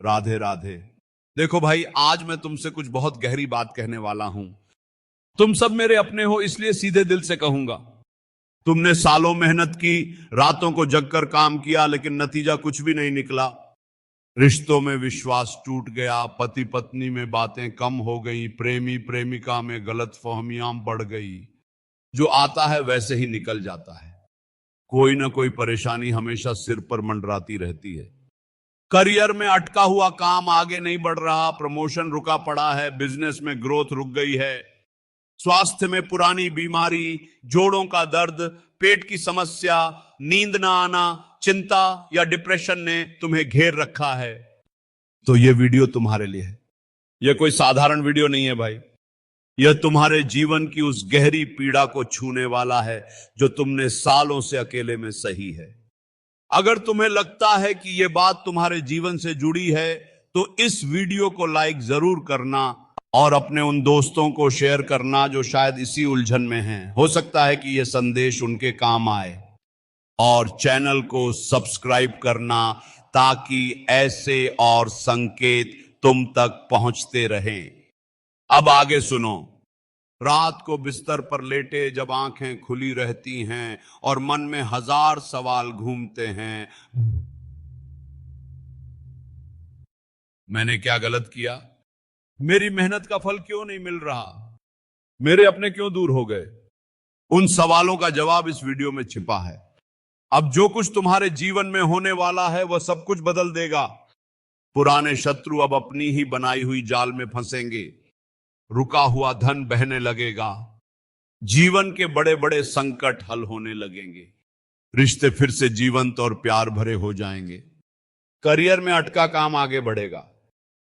राधे राधे। देखो भाई, आज मैं तुमसे कुछ बहुत गहरी बात कहने वाला हूं। तुम सब मेरे अपने हो, इसलिए सीधे दिल से कहूंगा। तुमने सालों मेहनत की, रातों को जगकर काम किया, लेकिन नतीजा कुछ भी नहीं निकला। रिश्तों में विश्वास टूट गया, पति पत्नी में बातें कम हो गई, प्रेमी प्रेमिका में गलतफहमियां बढ़ गई। जो आता है वैसे ही निकल जाता है। कोई ना कोई परेशानी हमेशा सिर पर मंडराती रहती है। करियर में अटका हुआ काम आगे नहीं बढ़ रहा, प्रमोशन रुका पड़ा है, बिजनेस में ग्रोथ रुक गई है। स्वास्थ्य में पुरानी बीमारी, जोड़ों का दर्द, पेट की समस्या, नींद ना आना, चिंता या डिप्रेशन ने तुम्हें घेर रखा है। तो यह वीडियो तुम्हारे लिए है। यह कोई साधारण वीडियो नहीं है भाई। यह तुम्हारे जीवन की उस गहरी पीड़ा को छूने वाला है जो तुमने सालों से अकेले में सही है। अगर तुम्हें लगता है कि यह बात तुम्हारे जीवन से जुड़ी है तो इस वीडियो को लाइक जरूर करना और अपने उन दोस्तों को शेयर करना जो शायद इसी उलझन में हैं। हो सकता है कि यह संदेश उनके काम आए। और चैनल को सब्सक्राइब करना ताकि ऐसे और संकेत तुम तक पहुंचते रहें। अब आगे सुनो। रात को बिस्तर पर लेटे जब आंखें खुली रहती हैं और मन में हजार सवाल घूमते हैं, मैंने क्या गलत किया? मेरी मेहनत का फल क्यों नहीं मिल रहा? मेरे अपने क्यों दूर हो गए? उन सवालों का जवाब इस वीडियो में छिपा है। अब जो कुछ तुम्हारे जीवन में होने वाला है वह सब कुछ बदल देगा। पुराने शत्रु अब अपनी ही बनाई हुई जाल में फंसेंगे। रुका हुआ धन बहने लगेगा। जीवन के बड़े बड़े संकट हल होने लगेंगे। रिश्ते फिर से जीवंत और प्यार भरे हो जाएंगे। करियर में अटका काम आगे बढ़ेगा।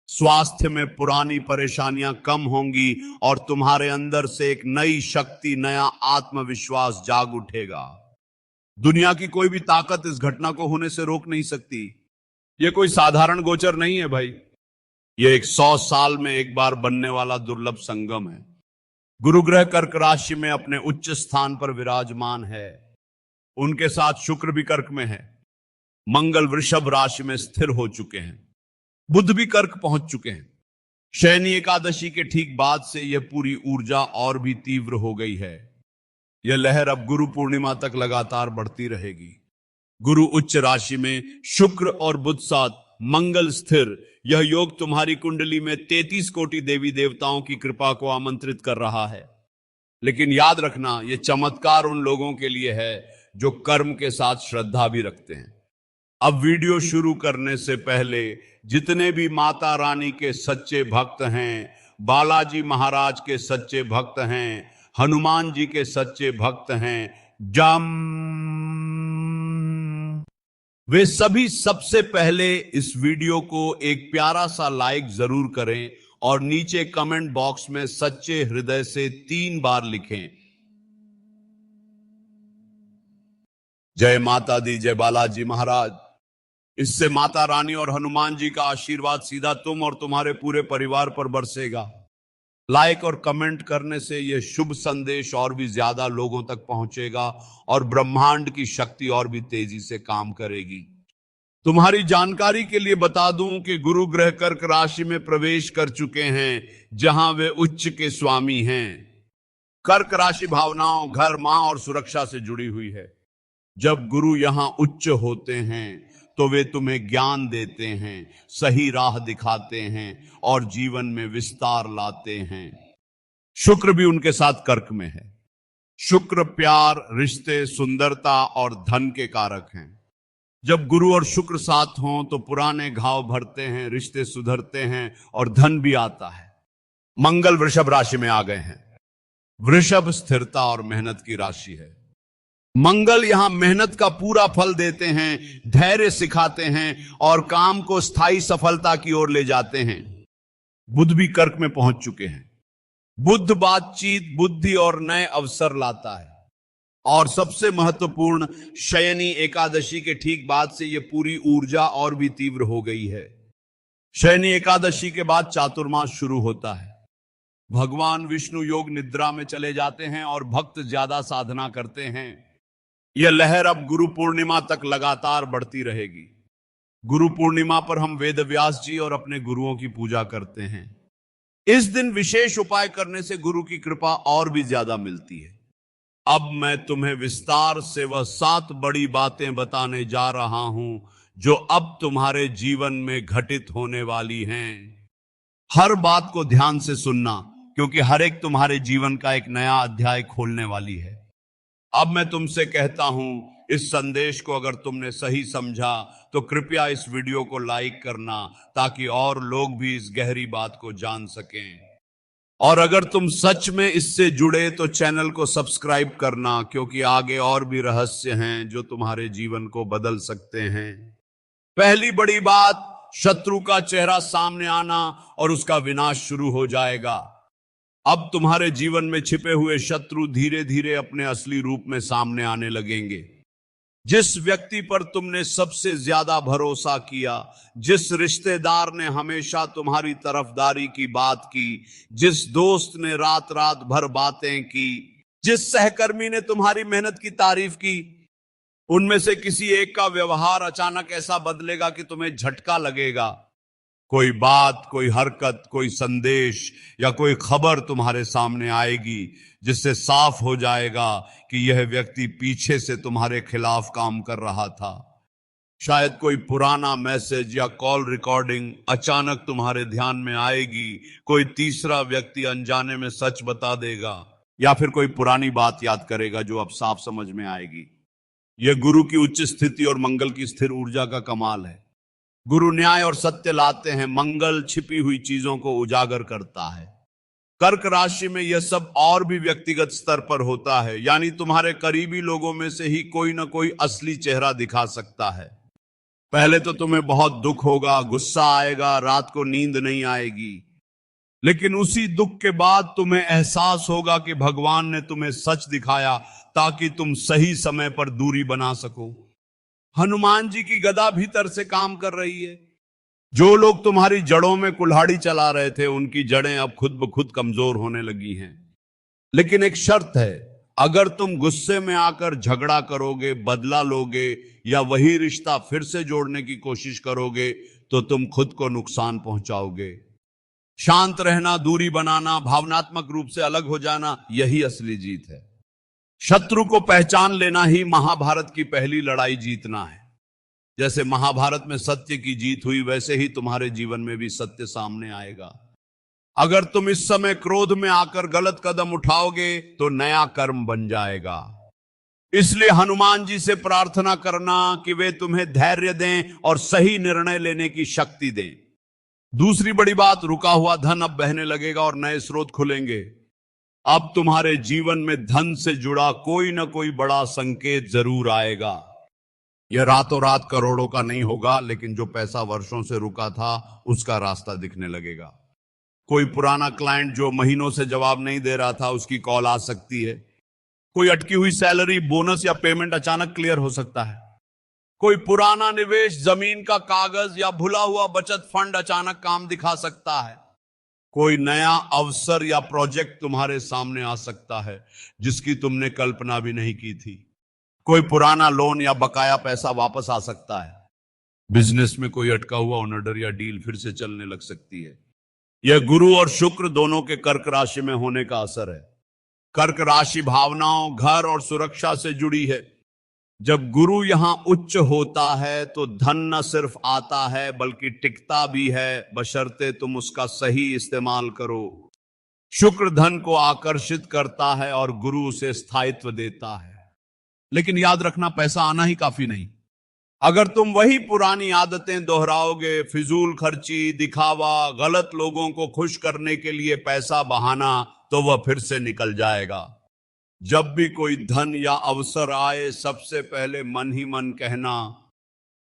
स्वास्थ्य में पुरानी परेशानियां कम होंगी और तुम्हारे अंदर से एक नई शक्ति, नया आत्मविश्वास जाग उठेगा। दुनिया की कोई भी ताकत इस घटना को होने से रोक नहीं सकती। यह कोई साधारण गोचर नहीं है भाई। यह एक 100 साल में एक बार बनने वाला दुर्लभ संगम है। गुरु ग्रह कर्क राशि में अपने उच्च स्थान पर विराजमान है। उनके साथ शुक्र भी कर्क में है। मंगल वृषभ राशि में स्थिर हो चुके हैं। बुध भी कर्क पहुंच चुके हैं। शयनी एकादशी के ठीक बाद से यह पूरी ऊर्जा और भी तीव्र हो गई है। यह लहर अब गुरु पूर्णिमा तक लगातार बढ़ती रहेगी। गुरु उच्च राशि में, शुक्र और बुध साथ, मंगल स्थिर। यह योग तुम्हारी कुंडली में 33 कोटि देवी देवताओं की कृपा को आमंत्रित कर रहा है। लेकिन याद रखना, यह चमत्कार उन लोगों के लिए है जो कर्म के साथ श्रद्धा भी रखते हैं। अब वीडियो शुरू करने से पहले जितने भी माता रानी के सच्चे भक्त हैं, बालाजी महाराज के सच्चे भक्त हैं, हनुमान जी के सच्चे भक्त हैं, वे सभी सबसे पहले इस वीडियो को एक प्यारा सा लाइक जरूर करें और नीचे कमेंट बॉक्स में सच्चे हृदय से 3 बार लिखें, जय माता दी, जय बालाजी महाराज। इससे माता रानी और हनुमान जी का आशीर्वाद सीधा तुम और तुम्हारे पूरे परिवार पर बरसेगा। लाइक और कमेंट करने से यह शुभ संदेश और भी ज्यादा लोगों तक पहुंचेगा और ब्रह्मांड की शक्ति और भी तेजी से काम करेगी। तुम्हारी जानकारी के लिए बता दूं कि गुरु ग्रह कर्क राशि में प्रवेश कर चुके हैं, जहां वे उच्च के स्वामी हैं। कर्क राशि भावनाओं, घर, मां और सुरक्षा से जुड़ी हुई है। जब गुरु यहां उच्च होते हैं तो वे तुम्हें ज्ञान देते हैं, सही राह दिखाते हैं और जीवन में विस्तार लाते हैं। शुक्र भी उनके साथ कर्क में है। शुक्र प्यार, रिश्ते, सुंदरता और धन के कारक हैं। जब गुरु और शुक्र साथ हों तो पुराने घाव भरते हैं, रिश्ते सुधरते हैं और धन भी आता है। मंगल वृषभ राशि में आ गए हैं। वृषभ स्थिरता और मेहनत की राशि है। मंगल यहां मेहनत का पूरा फल देते हैं, धैर्य सिखाते हैं और काम को स्थायी सफलता की ओर ले जाते हैं। बुध भी कर्क में पहुंच चुके हैं। बुध बातचीत, बुद्धि और नए अवसर लाता है। और सबसे महत्वपूर्ण, शयनी एकादशी के ठीक बाद से यह पूरी ऊर्जा और भी तीव्र हो गई है। शयनी एकादशी के बाद चातुर्मास शुरू होता है। भगवान विष्णु योग निद्रा में चले जाते हैं और भक्त ज्यादा साधना करते हैं। यह लहर अब गुरु पूर्णिमा तक लगातार बढ़ती रहेगी। गुरु पूर्णिमा पर हम वेद व्यास जी और अपने गुरुओं की पूजा करते हैं। इस दिन विशेष उपाय करने से गुरु की कृपा और भी ज्यादा मिलती है। अब मैं तुम्हें विस्तार से वह 7 बड़ी बातें बताने जा रहा हूं जो अब तुम्हारे जीवन में घटित होने वाली हैं। हर बात को ध्यान से सुनना, क्योंकि हर एक तुम्हारे जीवन का एक नया अध्याय खोलने वाली है। अब मैं तुमसे कहता हूं, इस संदेश को अगर तुमने सही समझा तो कृपया इस वीडियो को लाइक करना, ताकि और लोग भी इस गहरी बात को जान सकें। और अगर तुम सच में इससे जुड़े तो चैनल को सब्सक्राइब करना, क्योंकि आगे और भी रहस्य हैं जो तुम्हारे जीवन को बदल सकते हैं। पहली बड़ी बात, शत्रु का चेहरा सामने आना और उसका विनाश शुरू हो जाएगा। अब तुम्हारे जीवन में छिपे हुए शत्रु धीरे धीरे अपने असली रूप में सामने आने लगेंगे। जिस व्यक्ति पर तुमने सबसे ज्यादा भरोसा किया, जिस रिश्तेदार ने हमेशा तुम्हारी तरफदारी की बात की, जिस दोस्त ने रात रात भर बातें की, जिस सहकर्मी ने तुम्हारी मेहनत की तारीफ की, उनमें से किसी एक का व्यवहार अचानक ऐसा बदलेगा कि तुम्हें झटका लगेगा। कोई बात, कोई हरकत, कोई संदेश या कोई खबर तुम्हारे सामने आएगी जिससे साफ हो जाएगा कि यह व्यक्ति पीछे से तुम्हारे खिलाफ काम कर रहा था। शायद कोई पुराना मैसेज या कॉल रिकॉर्डिंग अचानक तुम्हारे ध्यान में आएगी, कोई तीसरा व्यक्ति अनजाने में सच बता देगा, या फिर कोई पुरानी बात याद करेगा जो अब साफ समझ में आएगी। यह गुरु की उच्च स्थिति और मंगल की स्थिर ऊर्जा का कमाल है। गुरु न्याय और सत्य लाते हैं, मंगल छिपी हुई चीजों को उजागर करता है। कर्क राशि में यह सब और भी व्यक्तिगत स्तर पर होता है, यानी तुम्हारे करीबी लोगों में से ही कोई ना कोई असली चेहरा दिखा सकता है। पहले तो तुम्हें बहुत दुख होगा, गुस्सा आएगा, रात को नींद नहीं आएगी, लेकिन उसी दुख के बाद तुम्हें एहसास होगा कि भगवान ने तुम्हें सच दिखाया ताकि तुम सही समय पर दूरी बना सको। हनुमान जी की गदा भीतर से काम कर रही है। जो लोग तुम्हारी जड़ों में कुल्हाड़ी चला रहे थे, उनकी जड़ें अब खुद ब खुद कमजोर होने लगी हैं। लेकिन एक शर्त है, अगर तुम गुस्से में आकर झगड़ा करोगे, बदला लोगे या वही रिश्ता फिर से जोड़ने की कोशिश करोगे तो तुम खुद को नुकसान पहुंचाओगे। शांत रहना, दूरी बनाना, भावनात्मक रूप से अलग हो जाना, यही असली जीत है। शत्रु को पहचान लेना ही महाभारत की पहली लड़ाई जीतना है। जैसे महाभारत में सत्य की जीत हुई, वैसे ही तुम्हारे जीवन में भी सत्य सामने आएगा। अगर तुम इस समय क्रोध में आकर गलत कदम उठाओगे तो नया कर्म बन जाएगा। इसलिए हनुमान जी से प्रार्थना करना कि वे तुम्हें धैर्य दें और सही निर्णय लेने की शक्ति दें। दूसरी बड़ी बात, रुका हुआ धन अब बहने लगेगा और नए स्रोत खुलेंगे। अब तुम्हारे जीवन में धन से जुड़ा कोई ना कोई बड़ा संकेत जरूर आएगा। यह रातों रात करोड़ों का नहीं होगा, लेकिन जो पैसा वर्षों से रुका था उसका रास्ता दिखने लगेगा। कोई पुराना क्लाइंट जो महीनों से जवाब नहीं दे रहा था, उसकी कॉल आ सकती है। कोई अटकी हुई सैलरी, बोनस या पेमेंट अचानक क्लियर हो सकता है। कोई पुराना निवेश, जमीन का कागज या भुला हुआ बचत फंड अचानक काम दिखा सकता है। कोई नया अवसर या प्रोजेक्ट तुम्हारे सामने आ सकता है जिसकी तुमने कल्पना भी नहीं की थी। कोई पुराना लोन या बकाया पैसा वापस आ सकता है। बिजनेस में कोई अटका हुआ ऑर्डर या डील फिर से चलने लग सकती है। यह गुरु और शुक्र दोनों के कर्क राशि में होने का असर है। कर्क राशि भावनाओं, घर और सुरक्षा से जुड़ी है। जब गुरु यहां उच्च होता है तो धन न सिर्फ आता है बल्कि टिकता भी है, बशर्ते तुम उसका सही इस्तेमाल करो। शुक्र धन को आकर्षित करता है और गुरु उसे स्थायित्व देता है। लेकिन याद रखना, पैसा आना ही काफी नहीं। अगर तुम वही पुरानी आदतें दोहराओगे, फिजूल खर्ची, दिखावा, गलत लोगों को खुश करने के लिए पैसा बहाना, तो वह फिर से निकल जाएगा। जब भी कोई धन या अवसर आए, सबसे पहले मन ही मन कहना,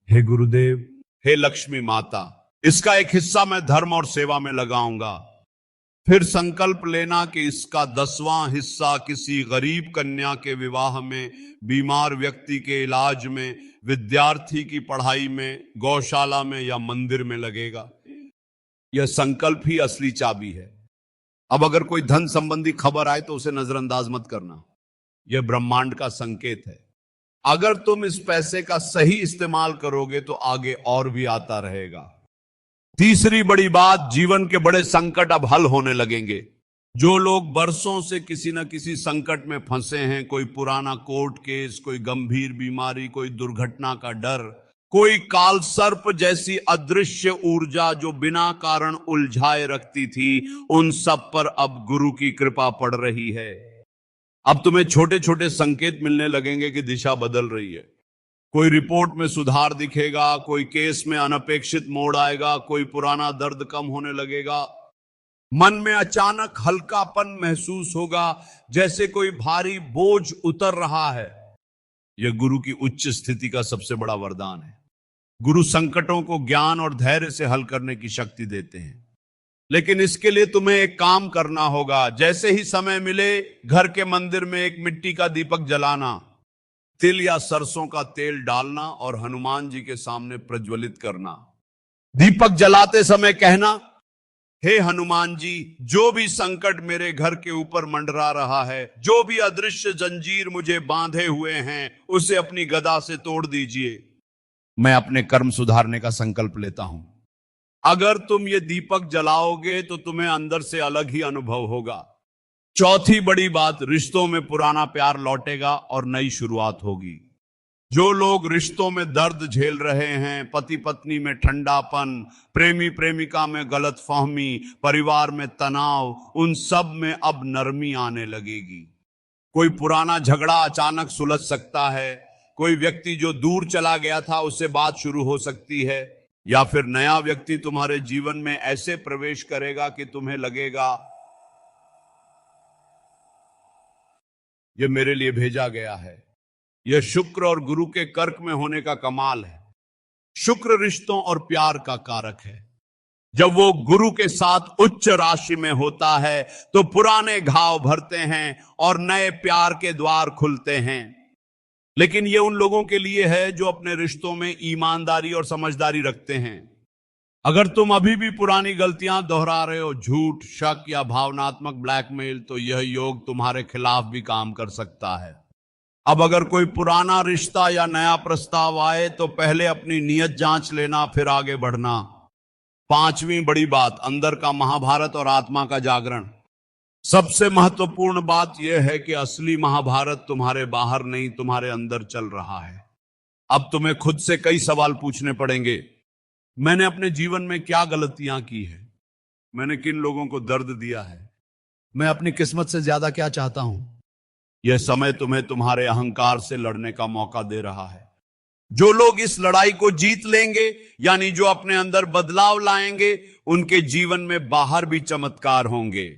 हे गुरुदेव, हे लक्ष्मी माता, इसका एक हिस्सा मैं धर्म और सेवा में लगाऊंगा। फिर संकल्प लेना कि इसका 10वां हिस्सा किसी गरीब कन्या के विवाह में, बीमार व्यक्ति के इलाज में, विद्यार्थी की पढ़ाई में, गौशाला में या मंदिर में लगेगा। यह संकल्प ही असली चाबी है। अब अगर कोई धन संबंधी खबर आए तो उसे नजरअंदाज मत करना। यह ब्रह्मांड का संकेत है। अगर तुम इस पैसे का सही इस्तेमाल करोगे तो आगे और भी आता रहेगा। तीसरी बड़ी बात, जीवन के बड़े संकट अब हल होने लगेंगे। जो लोग बरसों से किसी न किसी संकट में फंसे हैं, कोई पुराना कोर्ट केस, कोई गंभीर बीमारी, कोई दुर्घटना का डर, कोई काल सर्प जैसी अदृश्य ऊर्जा जो बिना कारण उलझाए रखती थी, उन सब पर अब गुरु की कृपा पड़ रही है। अब तुम्हें छोटे छोटे संकेत मिलने लगेंगे कि दिशा बदल रही है। कोई रिपोर्ट में सुधार दिखेगा, कोई केस में अनपेक्षित मोड़ आएगा, कोई पुराना दर्द कम होने लगेगा। मन में अचानक हल्कापन महसूस होगा, जैसे कोई भारी बोझ उतर रहा है। यह गुरु की उच्च स्थिति का सबसे बड़ा वरदान है। गुरु संकटों को ज्ञान और धैर्य से हल करने की शक्ति देते हैं, लेकिन इसके लिए तुम्हें एक काम करना होगा। जैसे ही समय मिले, घर के मंदिर में एक मिट्टी का दीपक जलाना, तिल या सरसों का तेल डालना और हनुमान जी के सामने प्रज्वलित करना। दीपक जलाते समय कहना, हे हनुमान जी, जो भी संकट मेरे घर के ऊपर मंडरा रहा है, जो भी अदृश्य जंजीर मुझे बांधे हुए हैं, उसे अपनी गदा से तोड़ दीजिए। मैं अपने कर्म सुधारने का संकल्प लेता हूं। अगर तुम ये दीपक जलाओगे तो तुम्हें अंदर से अलग ही अनुभव होगा। चौथी बड़ी बात, रिश्तों में पुराना प्यार लौटेगा और नई शुरुआत होगी। जो लोग रिश्तों में दर्द झेल रहे हैं, पति पत्नी में ठंडापन, प्रेमी प्रेमिका में गलतफहमी, परिवार में तनाव, उन सब में अब नरमी आने लगेगी। कोई पुराना झगड़ा अचानक सुलझ सकता है। कोई व्यक्ति जो दूर चला गया था, उससे बात शुरू हो सकती है। या फिर नया व्यक्ति तुम्हारे जीवन में ऐसे प्रवेश करेगा कि तुम्हें लगेगा यह मेरे लिए भेजा गया है। यह शुक्र और गुरु के कर्क में होने का कमाल है। शुक्र रिश्तों और प्यार का कारक है। जब वो गुरु के साथ उच्च राशि में होता है तो पुराने घाव भरते हैं और नए प्यार के द्वार खुलते हैं। लेकिन ये उन लोगों के लिए है जो अपने रिश्तों में ईमानदारी और समझदारी रखते हैं। अगर तुम अभी भी पुरानी गलतियां दोहरा रहे हो, झूठ, शक या भावनात्मक ब्लैकमेल, तो यह योग तुम्हारे खिलाफ भी काम कर सकता है। अब अगर कोई पुराना रिश्ता या नया प्रस्ताव आए तो पहले अपनी नीयत जांच लेना, फिर आगे बढ़ना। पांचवी बड़ी बात, अंदर का महाभारत और आत्मा का जागरण। सबसे महत्वपूर्ण बात यह है कि असली महाभारत तुम्हारे बाहर नहीं, तुम्हारे अंदर चल रहा है। अब तुम्हें खुद से कई सवाल पूछने पड़ेंगे। मैंने अपने जीवन में क्या गलतियां की है? मैंने किन लोगों को दर्द दिया है? मैं अपनी किस्मत से ज्यादा क्या चाहता हूं? यह समय तुम्हें तुम्हारे अहंकार से लड़ने का मौका दे रहा है। जो लोग इस लड़ाई को जीत लेंगे, यानी जो अपने अंदर बदलाव लाएंगे, उनके जीवन में बाहर भी चमत्कार होंगे।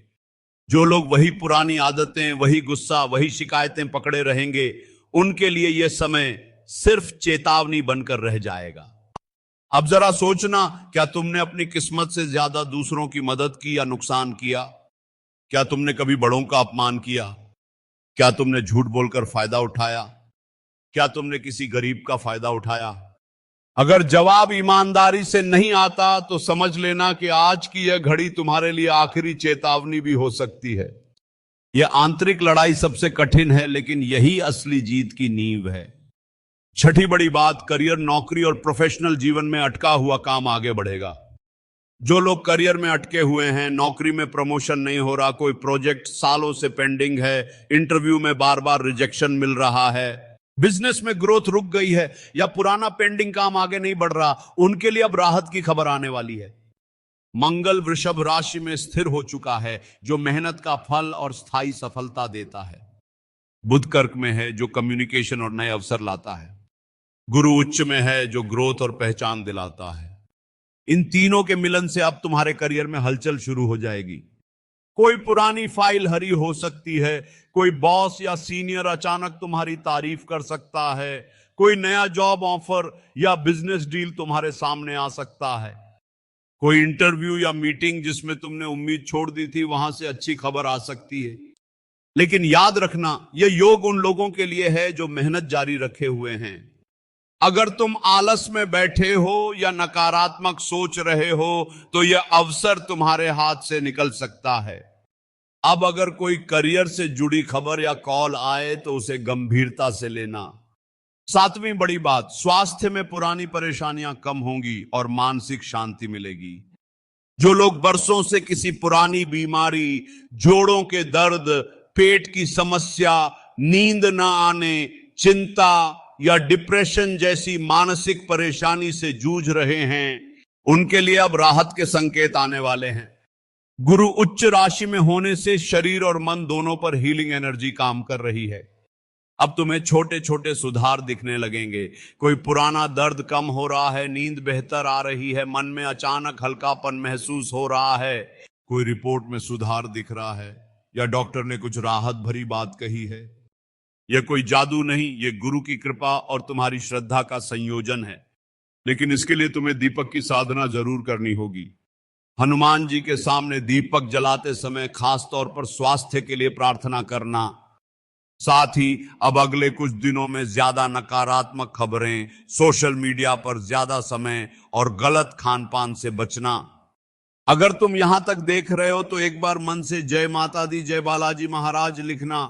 जो लोग वही पुरानी आदतें, वही गुस्सा, वही शिकायतें पकड़े रहेंगे, उनके लिए यह समय सिर्फ चेतावनी बनकर रह जाएगा। अब जरा सोचना, क्या तुमने अपनी किस्मत से ज्यादा दूसरों की मदद की या नुकसान किया? क्या तुमने कभी बड़ों का अपमान किया? क्या तुमने झूठ बोलकर फायदा उठाया? क्या तुमने किसी गरीब का फायदा उठाया? अगर जवाब ईमानदारी से नहीं आता तो समझ लेना कि आज की यह घड़ी तुम्हारे लिए आखिरी चेतावनी भी हो सकती है। यह आंतरिक लड़ाई सबसे कठिन है, लेकिन यही असली जीत की नींव है। छठी बड़ी बात, करियर, नौकरी और प्रोफेशनल जीवन में अटका हुआ काम आगे बढ़ेगा। जो लोग करियर में अटके हुए हैं, नौकरी में प्रमोशन नहीं हो रहा, कोई प्रोजेक्ट सालों से पेंडिंग है, इंटरव्यू में बार बार रिजेक्शन मिल रहा है, बिजनेस में ग्रोथ रुक गई है, या पुराना पेंडिंग काम आगे नहीं बढ़ रहा, उनके लिए अब राहत की खबर आने वाली है। मंगल वृषभ राशि में स्थिर हो चुका है, जो मेहनत का फल और स्थायी सफलता देता है। बुध कर्क में है, जो कम्युनिकेशन और नए अवसर लाता है। गुरु उच्च में है, जो ग्रोथ और पहचान दिलाता है। इन तीनों के मिलन से अब तुम्हारे करियर में हलचल शुरू हो जाएगी। कोई पुरानी फाइल हरी हो सकती है, कोई बॉस या सीनियर अचानक तुम्हारी तारीफ कर सकता है, कोई नया जॉब ऑफर या बिजनेस डील तुम्हारे सामने आ सकता है, कोई इंटरव्यू या मीटिंग जिसमें तुमने उम्मीद छोड़ दी थी, वहां से अच्छी खबर आ सकती है। लेकिन याद रखना, यह योग उन लोगों के लिए है जो मेहनत जारी रखे हुए हैं। अगर तुम आलस में बैठे हो या नकारात्मक सोच रहे हो तो यह अवसर तुम्हारे हाथ से निकल सकता है। अब अगर कोई करियर से जुड़ी खबर या कॉल आए तो उसे गंभीरता से लेना। सातवीं बड़ी बात, स्वास्थ्य में पुरानी परेशानियां कम होंगी और मानसिक शांति मिलेगी। जो लोग बरसों से किसी पुरानी बीमारी, जोड़ों के दर्द, पेट की समस्या, नींद ना आने, चिंता या डिप्रेशन जैसी मानसिक परेशानी से जूझ रहे हैं, उनके लिए अब राहत के संकेत आने वाले हैं। गुरु उच्च राशि में होने से शरीर और मन दोनों पर हीलिंग एनर्जी काम कर रही है। अब तुम्हें छोटे छोटे सुधार दिखने लगेंगे। कोई पुराना दर्द कम हो रहा है, नींद बेहतर आ रही है, मन में अचानक हल्कापन महसूस हो रहा है, कोई रिपोर्ट में सुधार दिख रहा है, या डॉक्टर ने कुछ राहत भरी बात कही है। यह कोई जादू नहीं, यह गुरु की कृपा और तुम्हारी श्रद्धा का संयोजन है। लेकिन इसके लिए तुम्हें दीपक की साधना जरूर करनी होगी। हनुमान जी के सामने दीपक जलाते समय खास तौर पर स्वास्थ्य के लिए प्रार्थना करना। साथ ही अब अगले कुछ दिनों में ज्यादा नकारात्मक खबरें, सोशल मीडिया पर ज्यादा समय और गलत खान पान से बचना। अगर तुम यहां तक देख रहे हो तो एक बार मन से जय माता दी, जय बालाजी महाराज लिखना।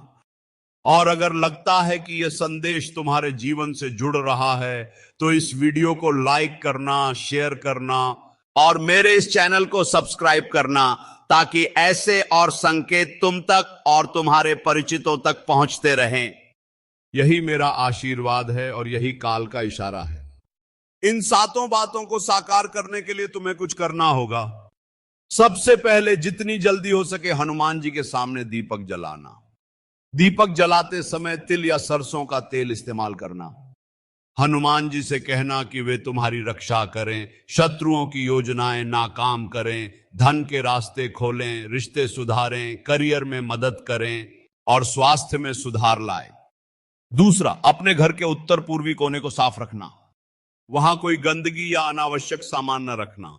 और अगर लगता है कि यह संदेश तुम्हारे जीवन से जुड़ रहा है तो इस वीडियो को लाइक करना, शेयर करना और मेरे इस चैनल को सब्सक्राइब करना, ताकि ऐसे और संकेत तुम तक और तुम्हारे परिचितों तक पहुंचते रहें। यही मेरा आशीर्वाद है और यही काल का इशारा है। इन सातों बातों को साकार करने के लिए तुम्हें कुछ करना होगा। सबसे पहले जितनी जल्दी हो सके हनुमान जी के सामने दीपक जलाना। दीपक जलाते समय तिल या सरसों का तेल इस्तेमाल करना। हनुमान जी से कहना कि वे तुम्हारी रक्षा करें, शत्रुओं की योजनाएं नाकाम करें, धन के रास्ते खोलें, रिश्ते सुधारें, करियर में मदद करें और स्वास्थ्य में सुधार लाए। दूसरा, अपने घर के उत्तर पूर्वी कोने को साफ रखना, वहां कोई गंदगी या अनावश्यक सामान न रखना।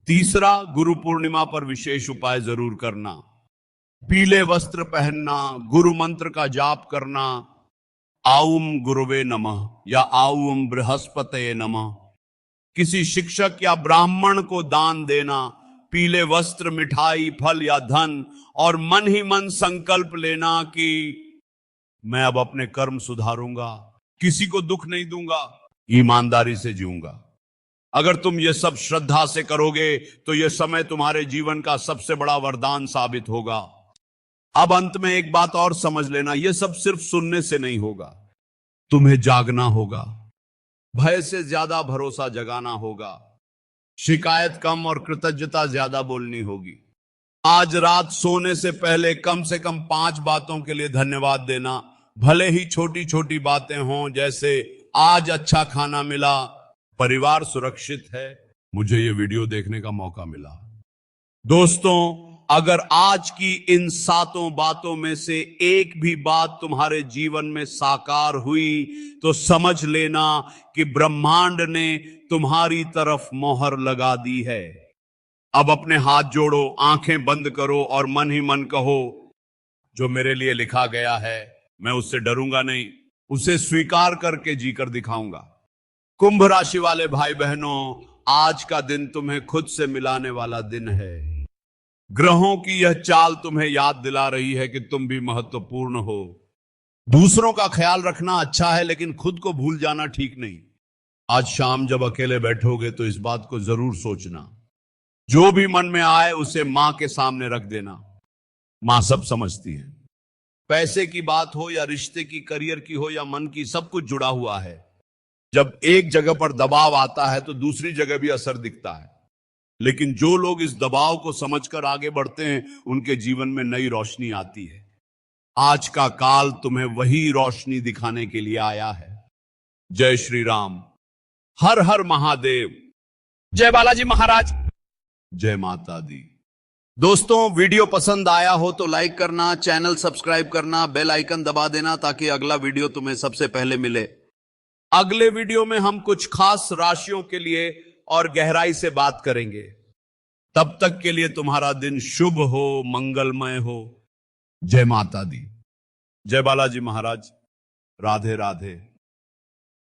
तीसरा, गुरु पूर्णिमा पर विशेष उपाय जरूर करना। पीले वस्त्र पहनना, गुरु मंत्र का जाप करना, आउम गुरुवे नमः या आउम बृहस्पतये नमः। किसी शिक्षक या ब्राह्मण को दान देना, पीले वस्त्र, मिठाई, फल या धन, और मन ही मन संकल्प लेना कि मैं अब अपने कर्म सुधारूंगा, किसी को दुख नहीं दूंगा, ईमानदारी से जीऊंगा। अगर तुम ये सब श्रद्धा से करोगे तो यह समय तुम्हारे जीवन का सबसे बड़ा वरदान साबित होगा। अब अंत में एक बात और समझ लेना, यह सब सिर्फ सुनने से नहीं होगा, तुम्हें जागना होगा। भय से ज्यादा भरोसा जगाना होगा। शिकायत कम और कृतज्ञता ज्यादा बोलनी होगी। आज रात सोने से पहले कम से कम 5 बातों के लिए धन्यवाद देना, भले ही छोटी छोटी बातें हों, जैसे आज अच्छा खाना मिला, परिवार सुरक्षित है, मुझे यह वीडियो देखने का मौका मिला। दोस्तों, अगर आज की इन 7 बातों में से एक भी बात तुम्हारे जीवन में साकार हुई तो समझ लेना कि ब्रह्मांड ने तुम्हारी तरफ मोहर लगा दी है। अब अपने हाथ जोड़ो, आंखें बंद करो और मन ही मन कहो, जो मेरे लिए लिखा गया है मैं उससे डरूंगा नहीं, उसे स्वीकार करके जीकर दिखाऊंगा। कुंभ राशि वाले भाई बहनों, आज का दिन तुम्हें खुद से मिलाने वाला दिन है। ग्रहों की यह चाल तुम्हें याद दिला रही है कि तुम भी महत्वपूर्ण हो। दूसरों का ख्याल रखना अच्छा है, लेकिन खुद को भूल जाना ठीक नहीं। आज शाम जब अकेले बैठोगे तो इस बात को जरूर सोचना, जो भी मन में आए उसे मां के सामने रख देना। मां सब समझती है। पैसे की बात हो या रिश्ते की, करियर की हो या मन की, सब कुछ जुड़ा हुआ है। जब एक जगह पर दबाव आता है तो दूसरी जगह भी असर दिखता है। लेकिन जो लोग इस दबाव को समझकर आगे बढ़ते हैं, उनके जीवन में नई रोशनी आती है। आज का काल तुम्हें वही रोशनी दिखाने के लिए आया है। जय श्री राम, हर हर महादेव, जय बालाजी महाराज, जय माता दी। दोस्तों, वीडियो पसंद आया हो तो लाइक करना, चैनल सब्सक्राइब करना, बेल आइकन दबा देना ताकि अगला वीडियो तुम्हें सबसे पहले मिले। अगले वीडियो में हम कुछ खास राशियों के लिए और गहराई से बात करेंगे। तब तक के लिए तुम्हारा दिन शुभ हो, मंगलमय हो। जय माता दी, जय बालाजी महाराज, राधे राधे।